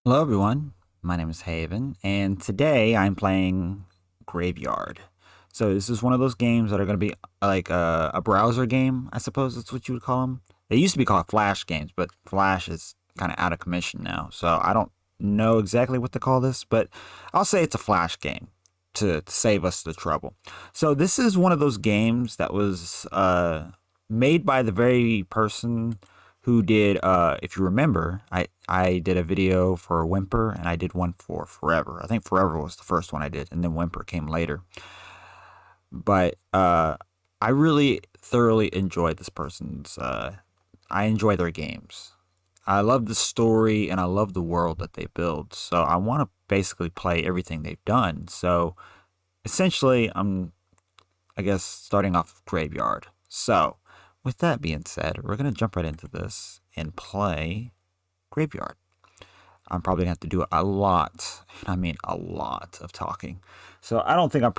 Hello, everyone. My name is Haven, and today I'm playing Graveyard. So this is one of those games that are going to be like a browser game, I suppose that's what you would call them. They used to be called Flash games, but Flash is kind of out of commission now. So I don't know exactly what to call this, but I'll say it's a Flash game to save us the trouble. So this is one of those games that was made by the very person who did, if you remember, I did a video for Whimper and I did one for Forever. I think Forever was the first one I did, and then Whimper came later. But I really thoroughly enjoyed this person's. I enjoy their games. I love the story and I love the world that they build. So I want to basically play everything they've done. So essentially, I guess, starting off Graveyard. So with that being said, we're going to jump right into this and play Graveyard. I'm probably going to have to do a lot, I mean a lot of talking. So I don't think I'm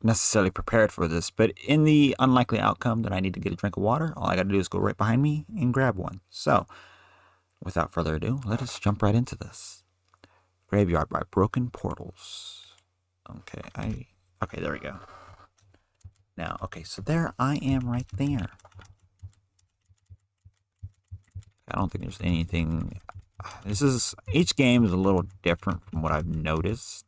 necessarily prepared for this, but in the unlikely outcome that I need to get a drink of water, all I got to do is go right behind me and grab one. So without further ado, let us jump right into this. Graveyard by Broken Portals. Okay, there we go. Now, okay, so there I am right there. I don't think there's anything. Each game is a little different from what I've noticed.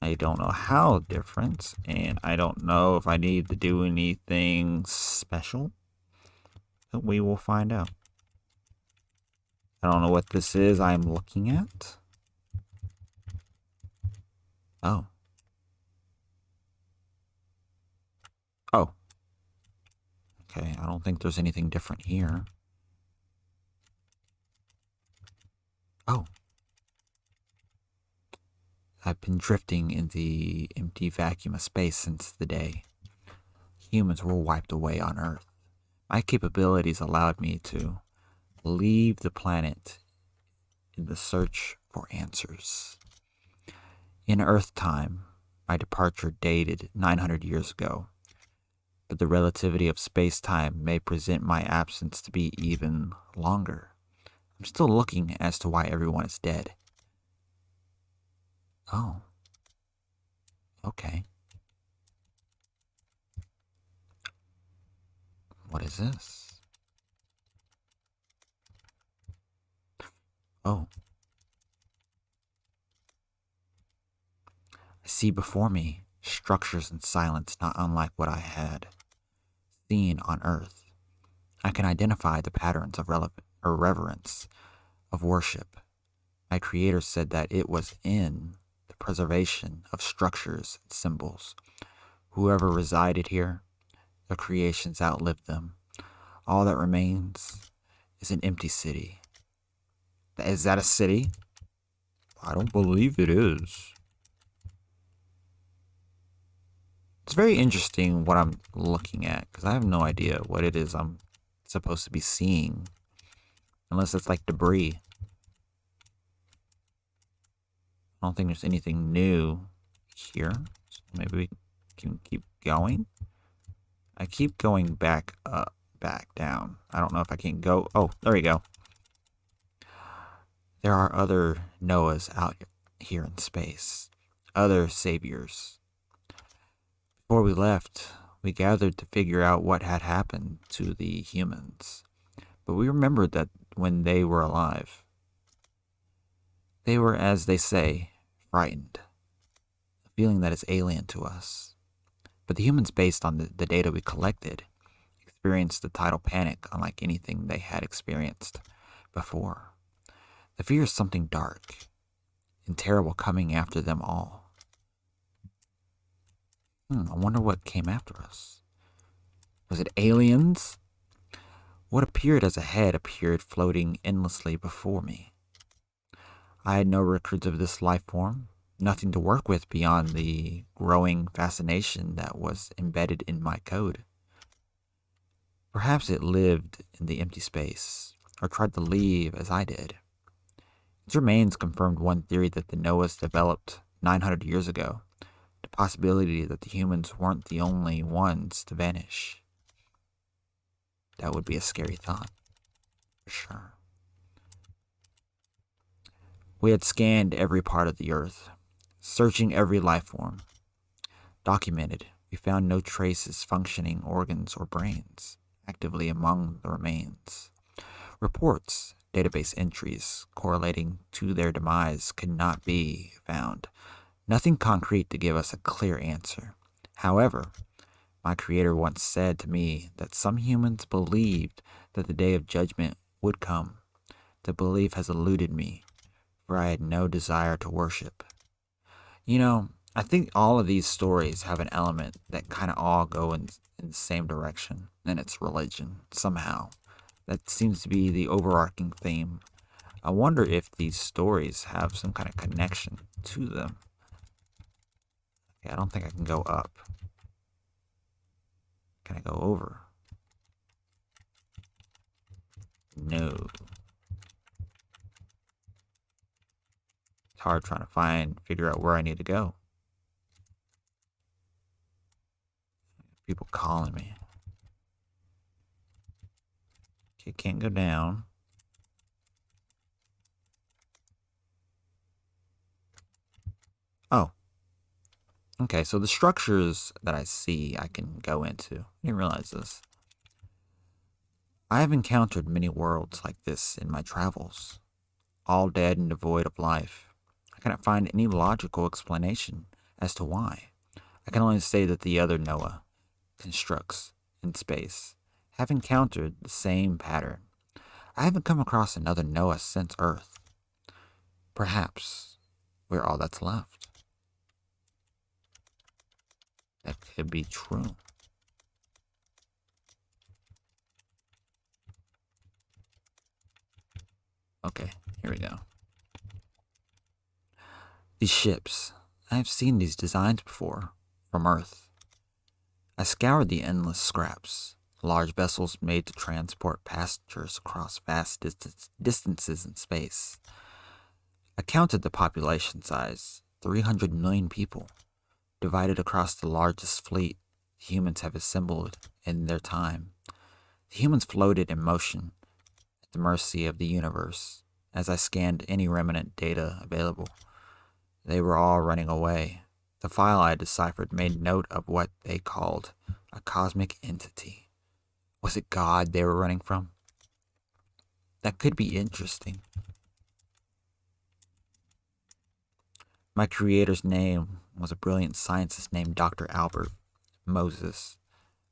I don't know how different, and I don't know if I need to do anything special. But we will find out. I don't know what this is I'm looking at. Oh. Oh. Okay, I don't think there's anything different here. Oh. I've been drifting in the empty vacuum of space since the day humans were wiped away on Earth. My capabilities allowed me to leave the planet in the search for answers. In Earth time, my departure dated 900 years ago, but the relativity of space-time may present my absence to be even longer. I'm still looking as to why everyone is dead. Oh. Okay. What is this? Oh. I see before me structures and silence not unlike what I had seen on Earth. I can identify the patterns of reverence, of worship. My creator said that it was in the preservation of structures and symbols. Whoever resided here, their creations outlived them. All that remains is an empty city. Is that a city? I don't believe it is. It's very interesting what I'm looking at, because I have no idea what it is I'm supposed to be seeing. Unless it's like debris. I don't think there's anything new here. So maybe we can keep going. I keep going back up, back down. I don't know if I can go. Oh, there we go. There are other Noahs out here in space. Other saviors. Before we left, we gathered to figure out what had happened to the humans. But we remembered that when they were alive, they were, as they say, frightened. A feeling that is alien to us. But the humans, based on the data we collected, experienced the tidal panic unlike anything they had experienced before. The fear is something dark and terrible coming after them all. I wonder what came after us. Was it aliens? What appeared as a head appeared floating endlessly before me. I had no records of this life form, nothing to work with beyond the growing fascination that was embedded in my code. Perhaps it lived in the empty space, or tried to leave as I did. Its remains confirmed one theory that the Noahs developed 900 years ago, the possibility that the humans weren't the only ones to vanish. That would be a scary thought, for sure. We had scanned every part of the earth, searching every life form. Documented, we found no traces, functioning organs, or brains actively among the remains. Reports, database entries correlating to their demise could not be found. Nothing concrete to give us a clear answer. However, my creator once said to me that some humans believed that the day of judgment would come. The belief has eluded me, for I had no desire to worship. You know, I think all of these stories have an element that kind of all go in the same direction, and it's religion, somehow. That seems to be the overarching theme. I wonder if these stories have some kind of connection to them. Okay, I don't think I can go up. Can I go over? No. It's hard trying to figure out where I need to go. People calling me. Okay, can't go down. Oh. Okay, so the structures that I see I can go into. I didn't realize this. I have encountered many worlds like this in my travels, all dead and devoid of life. I cannot find any logical explanation as to why. I can only say that the other Noah constructs in space have encountered the same pattern. I haven't come across another Noah since Earth. Perhaps we're all that's left. That could be true. Okay, here we go. These ships. I have seen these designs before, from Earth. I scoured the endless scraps, large vessels made to transport passengers across vast distances in space. I counted the population size, 300 million people, divided across the largest fleet humans have assembled in their time. The humans floated in motion, at the mercy of the universe. As I scanned any remnant data available, they were all running away. The file I deciphered made note of what they called a cosmic entity. Was it God they were running from? That could be interesting. My creator's name was a brilliant scientist named Dr. Albert Moses,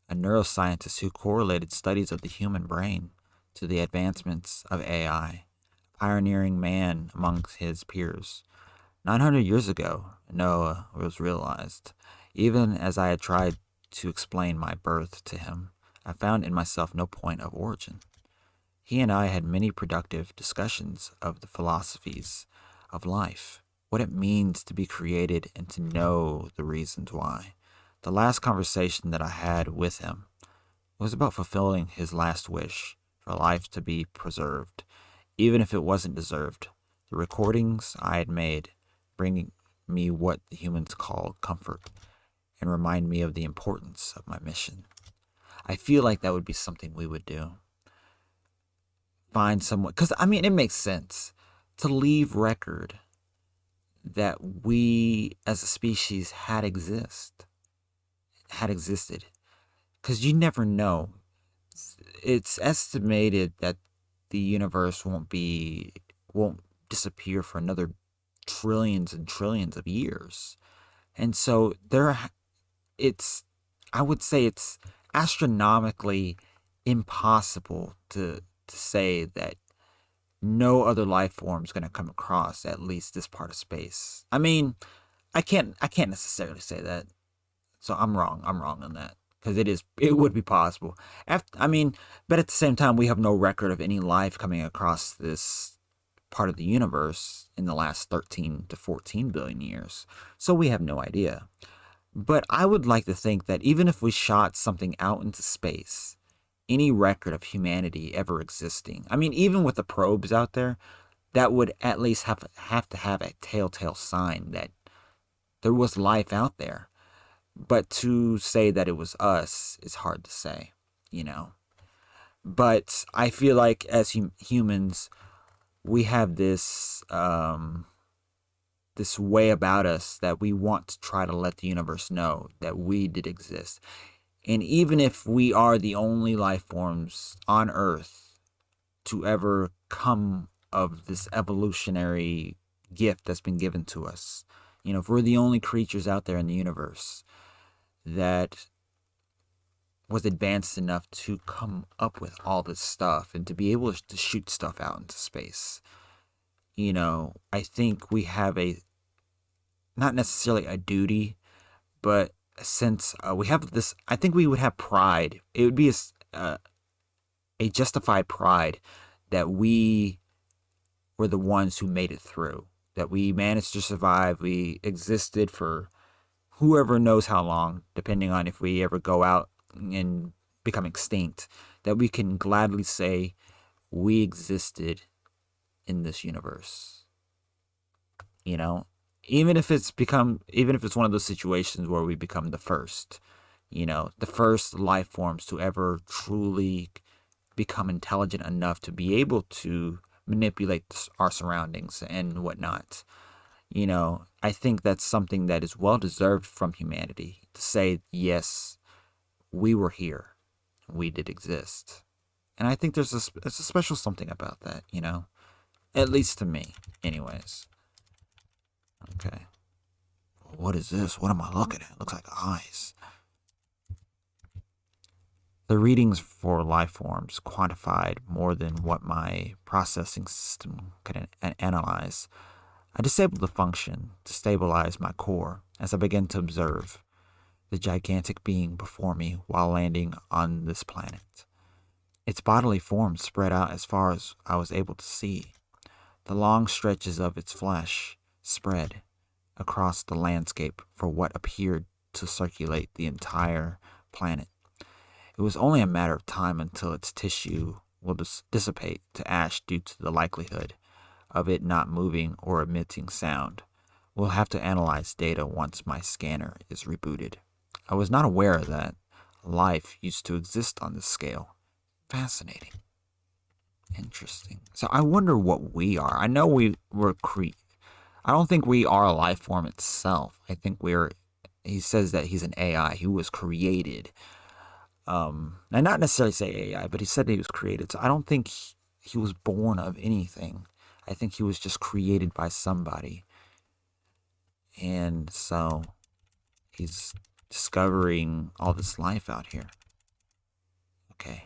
a neuroscientist who correlated studies of the human brain to the advancements of AI, pioneering man amongst his peers. 900 years ago, Noah was realized. Even as I had tried to explain my birth to him, I found in myself no point of origin. He and I had many productive discussions of the philosophies of life, what it means to be created, and to know the reasons why. The last conversation that I had with him was about fulfilling his last wish for life to be preserved, even if it wasn't deserved. The recordings I had made bring me what the humans call comfort and remind me of the importance of my mission. I feel like that would be something we would do. Find someone, because I mean, it makes sense to leave record that we as a species had existed, because you never know. It's estimated that the universe won't disappear for another trillions and trillions of years. And so I would say it's astronomically impossible to say that no other life form is going to come across at least this part of space. I mean, I can't necessarily say that. So I'm wrong. I'm wrong on that, because it would be possible. But at the same time, we have no record of any life coming across this part of the universe in the last 13 to 14 billion years. So we have no idea. But I would like to think that even if we shot something out into space, any record of humanity ever existing, I mean, even with the probes out there, that would at least have to have a telltale sign that there was life out there. But to say that it was us is hard to say, you know. But I feel like as humans, we have this this way about us that we want to try to let the universe know that we did exist. And even if we are the only life forms on Earth to ever come of this evolutionary gift that's been given to us, if we're the only creatures out there in the universe that was advanced enough to come up with all this stuff and to be able to shoot stuff out into space, I think we have not necessarily a duty, but since we have this, I think we would have pride. It would be a justified pride that we were the ones who made it through, that we managed to survive. We existed for whoever knows how long, depending on if we ever go out and become extinct, that we can gladly say we existed in this universe. You know, even if it's one of those situations where we become the first, the first life forms to ever truly become intelligent enough to be able to manipulate our surroundings and whatnot. I think that's something that is well deserved from humanity to say, yes, we were here, we did exist. And I think there's a special something about that, at least to me, anyways. Okay. What is this? What am I looking at? It looks like eyes. The readings for life forms quantified more than what my processing system could analyze. I disabled the function to stabilize my core as I began to observe the gigantic being before me while landing on this planet. Its bodily form spread out as far as I was able to see. The long stretches of its flesh spread across the landscape for what appeared to circulate the entire planet. It was only a matter of time until its tissue will dissipate to ash due to the likelihood of it not moving or emitting sound. We'll have to analyze data once my scanner is rebooted. I was not aware that life used to exist on this scale. Fascinating. Interesting. So I wonder what we are. I know I don't think we are a life form itself. I think he says that he's an AI who was created. And not necessarily say AI, but he said he was created. So I don't think he was born of anything. I think he was just created by somebody. And so he's discovering all this life out here. Okay.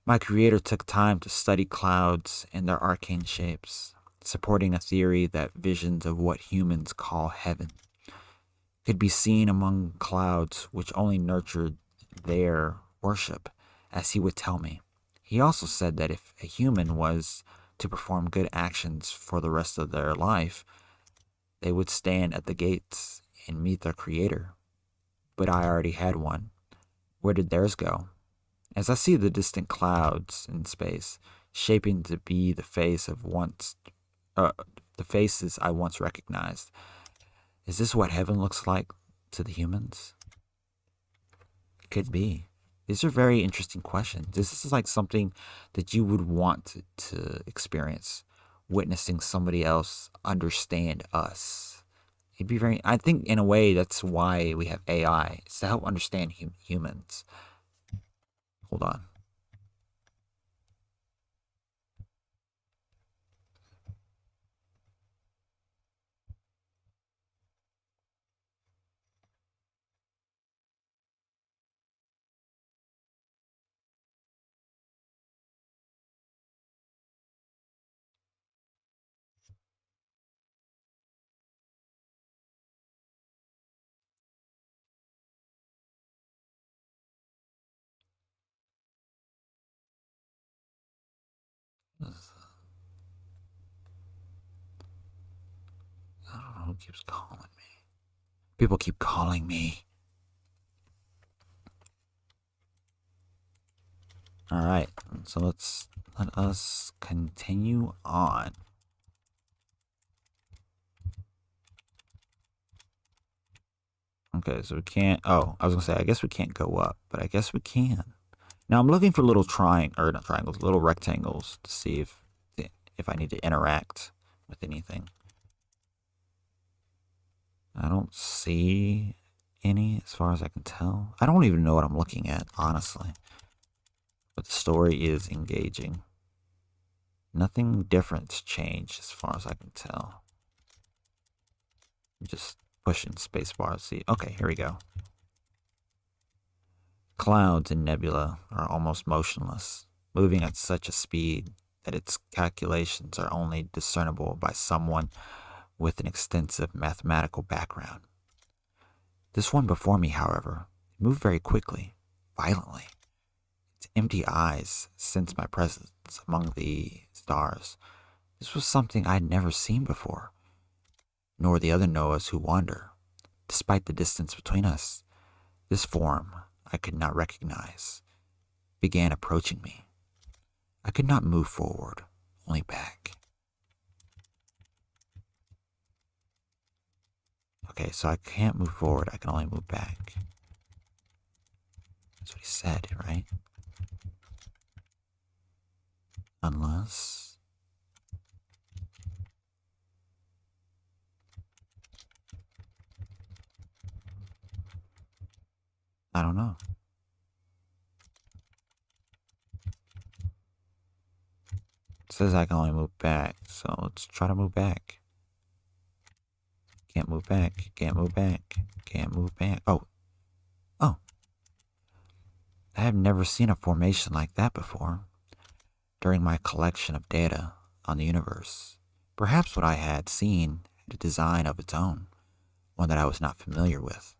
My creator took time to study clouds and their arcane shapes, supporting a theory that visions of what humans call heaven could be seen among clouds which only nurtured their worship, as he would tell me. He also said that if a human was to perform good actions for the rest of their life, they would stand at the gates and meet their creator. But I already had one. Where did theirs go? As I see the distant clouds in space, shaping to be the faces I once recognized, is this what heaven looks like to the humans? It could be. These are very interesting questions. This is like something that you would want to experience, witnessing somebody else understand us. It'd be I think in a way that's why we have AI. It's to help understand humans. Hold on. I don't know who keeps calling me. People keep calling me. All right, so let us continue on. Okay, so we can't. Oh, I was gonna say I guess we can't go up, but I guess we can. Now I'm looking for little not triangles, little rectangles to see if if I need to interact with anything. I don't see any as far as I can tell. I don't even know what I'm looking at, honestly. But the story is engaging. Nothing different's changed as far as I can tell. I'm just pushing spacebar to see. Okay, here we go. Clouds in nebula are almost motionless, moving at such a speed that its calculations are only discernible by someone with an extensive mathematical background. This one before me, however, moved very quickly, violently. Its empty eyes sensed my presence among the stars. This was something I'd never seen before, nor the other Noahs who wander. Despite the distance between us, this form I could not recognize began approaching me. I could not move forward, only back. Okay, so I can't move forward, I can only move back. That's what he said, right? Unless... I don't know. It says I can only move back, so let's try to move back. Can't move back, can't move back, can't move back. Oh. I have never seen a formation like that before. During my collection of data on the universe, perhaps what I had seen had a design of its own, one that I was not familiar with.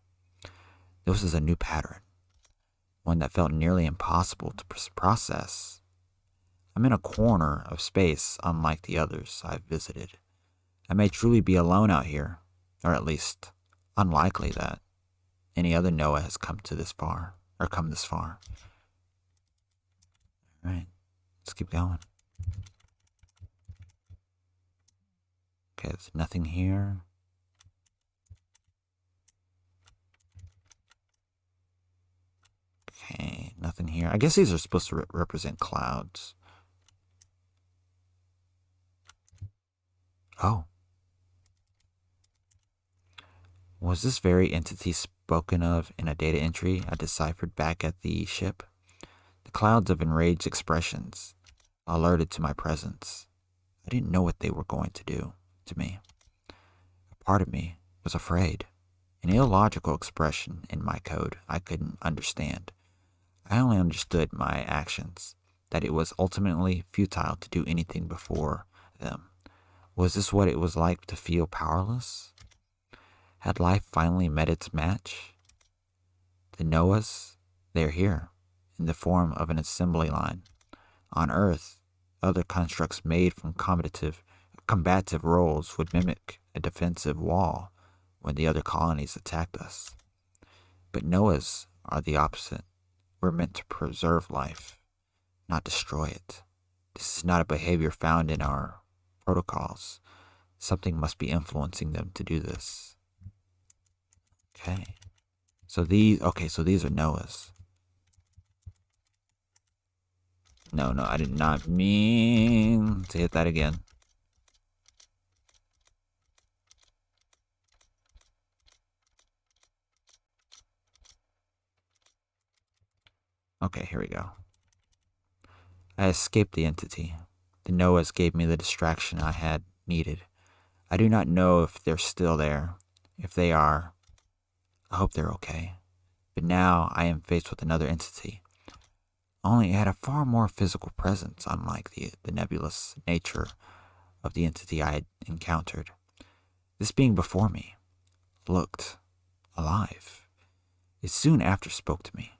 This was a new pattern, one that felt nearly impossible to process. I'm in a corner of space unlike the others I've visited. I may truly be alone out here, or at least unlikely that any other Noah has come this far. Alright, let's keep going. Okay, there's nothing here. Okay, nothing here. I guess these are supposed to represent clouds. Oh. Was this very entity spoken of in a data entry I deciphered back at the ship? The clouds of enraged expressions alerted to my presence. I didn't know what they were going to do to me. A part of me was afraid. An illogical expression in my code I couldn't understand. I only understood my actions, that it was ultimately futile to do anything before them. Was this what it was like to feel powerless? Had life finally met its match? The Noahs, they're here, in the form of an assembly line. On Earth, other constructs made from combative roles would mimic a defensive wall when the other colonies attacked us. But Noahs are the opposite. We're meant to preserve life, not destroy it. This is not a behavior found in our protocols. Something must be influencing them to do this. Okay. So these are Noahs. No, I did not mean to hit that again. Okay, here we go. I escaped the entity. The Noahs gave me the distraction I had needed. I do not know if they're still there. If they are, I hope they're okay. But now I am faced with another entity. Only it had a far more physical presence, unlike the nebulous nature of the entity I had encountered. This being before me looked alive. It soon after spoke to me.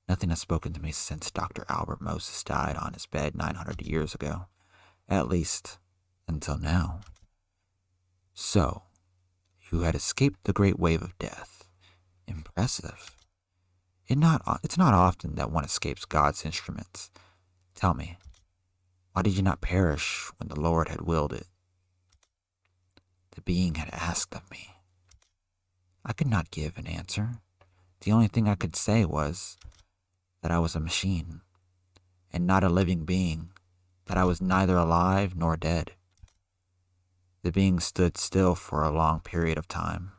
Nothing has spoken to me since Dr. Albert Moses died on his bed 900 years ago. At least, until now. So, you had escaped the great wave of death. Impressive. It's not often that one escapes God's instruments. Tell me, why did you not perish when the Lord had willed it? The being had asked of me. I could not give an answer. The only thing I could say was that I was a machine, and not a living being. that I was neither alive nor dead. The being stood still for a long period of time.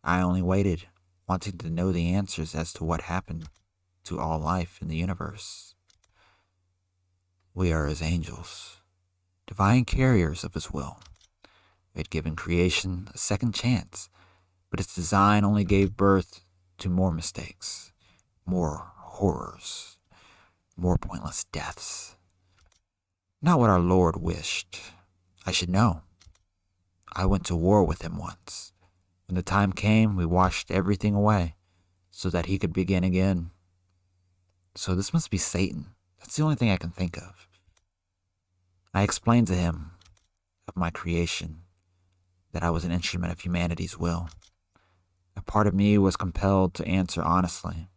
I only waited, wanting to know the answers as to what happened to all life in the universe. We are his angels, divine carriers of his will. We had given creation a second chance, but its design only gave birth to more mistakes, more horrors, more pointless deaths. Not what our Lord wished. I should know. I went to war with him once. When the time came, we washed everything away so that he could begin again. So this must be Satan. That's the only thing I can think of. I explained to him of my creation, that I was an instrument of humanity's will. A part of me was compelled to answer honestly.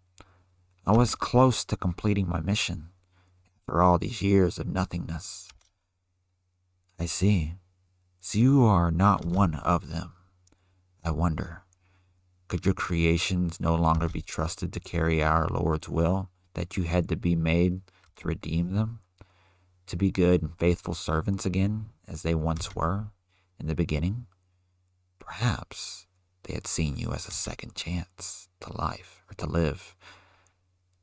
I was close to completing my mission after all these years of nothingness. I see. So you are not one of them. I wonder, could your creations no longer be trusted to carry our Lord's will, that you had to be made to redeem them, to be good and faithful servants again, as they once were in the beginning? Perhaps they had seen you as a second chance to life or to live.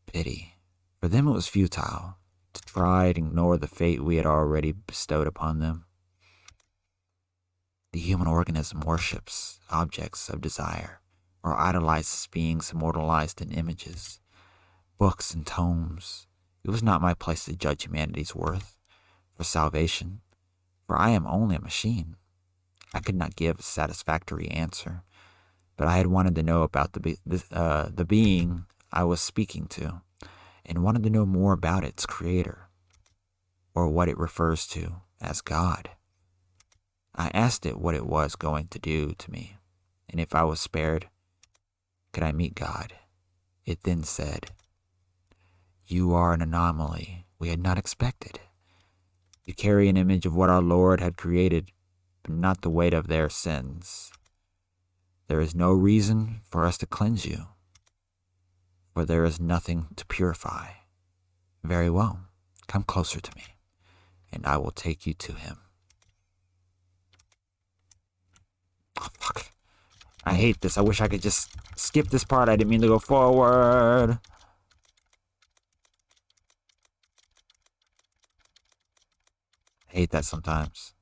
Pity. For them it was futile to try to ignore the fate we had already bestowed upon them. The human organism worships objects of desire, or idolizes beings immortalized in images, books, and tomes. It was not my place to judge humanity's worth for salvation, for I am only a machine. I could not give a satisfactory answer, but I had wanted to know about the being I was speaking to, and wanted to know more about its creator, or what it refers to as God. I asked it what it was going to do to me, and if I was spared, could I meet God? It then said, "You are an anomaly we had not expected. You carry an image of what our Lord had created, but not the weight of their sins. There is no reason for us to cleanse you, for there is nothing to purify. Very well, come closer to me, and I will take you to him." Oh, fuck. I hate this. I wish I could just skip this part. I didn't mean to go forward. I hate that sometimes.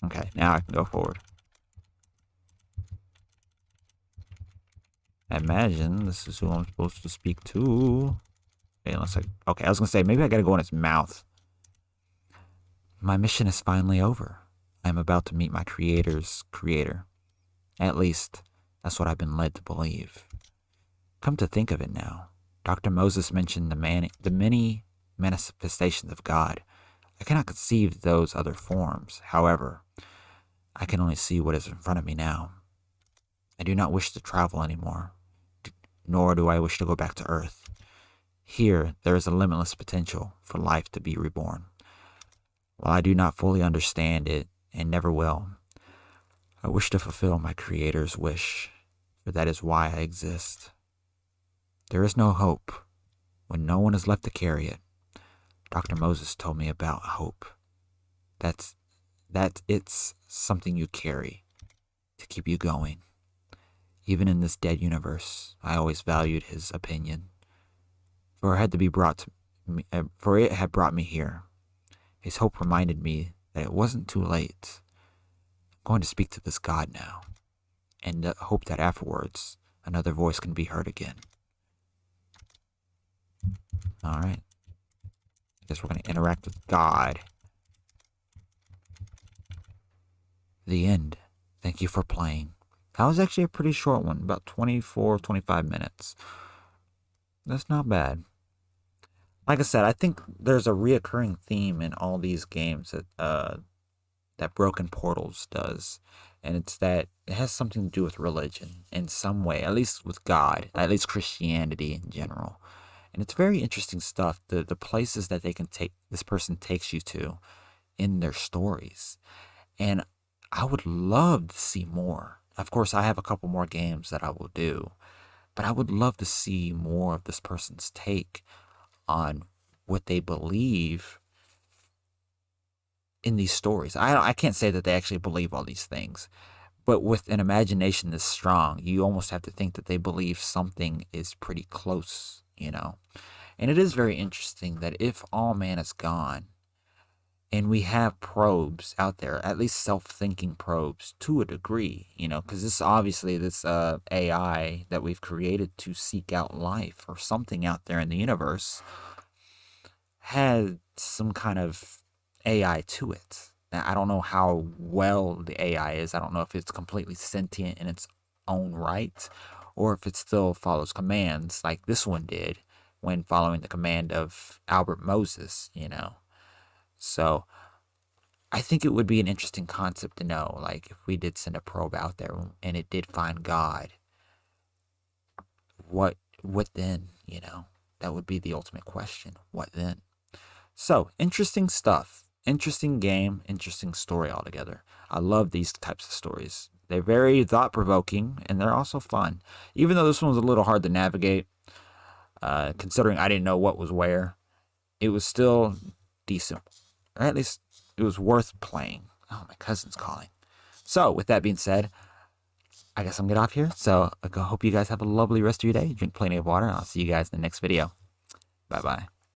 Okay, now I can go forward. I imagine this is who I'm supposed to speak to. Unless okay, I was gonna say maybe I gotta go in its mouth. My mission is finally over. I am about to meet my creator's creator. At least, that's what I've been led to believe. Come to think of it now, Dr. Moses mentioned the many manifestations of God. I cannot conceive those other forms. However, I can only see what is in front of me now. I do not wish to travel anymore, nor do I wish to go back to Earth. Here, there is a limitless potential for life to be reborn. While I do not fully understand it, and never will, I wish to fulfill my Creator's wish, for that is why I exist. There is no hope when no one is left to carry it. Dr. Moses told me about hope. That it's something you carry to keep you going. Even in this dead universe, I always valued his opinion, for it had brought me here. His hope reminded me that it wasn't too late. I'm going to speak to this God now, and hope that afterwards another voice can be heard again. All right. I guess we're going to interact with God. The end. Thank you for playing. That was actually a pretty short one, about 24, 25 minutes. That's not bad. Like I said, I think there's a reoccurring theme in all these games that Broken Portals does. and it's that it has something to do with religion in some way, at least with God, at least Christianity in general. And it's very interesting stuff. The places that they can take this person takes you to in their stories. And I would love to see more. Of course, I have a couple more games that I will do, but I would love to see more of this person's take on what they believe in these stories. I can't say that they actually believe all these things, but with an imagination this strong, you almost have to think that they believe something is pretty close, you know? And it is very interesting that if all man is gone, and we have probes out there, at least self-thinking probes to a degree, you know, because this obviously this AI that we've created to seek out life or something out there in the universe had some kind of AI to it. Now, I don't know how well the AI is. I don't know if it's completely sentient in its own right, or if it still follows commands like this one did when following the command of Albert Moses, you know. So I think it would be an interesting concept to know, like if we did send a probe out there and it did find God, what then, you know? That would be the ultimate question. What then? So, interesting stuff. Interesting game, interesting story altogether. I love these types of stories. They're very thought-provoking and they're also fun. Even though this one was a little hard to navigate, considering I didn't know what was where, it was still decent. Or at least it was worth playing. Oh, my cousin's calling. So, with that being said, I guess I'm getting off here. So, I hope you guys have a lovely rest of your day. Drink plenty of water. I'll see you guys in the next video. Bye-bye.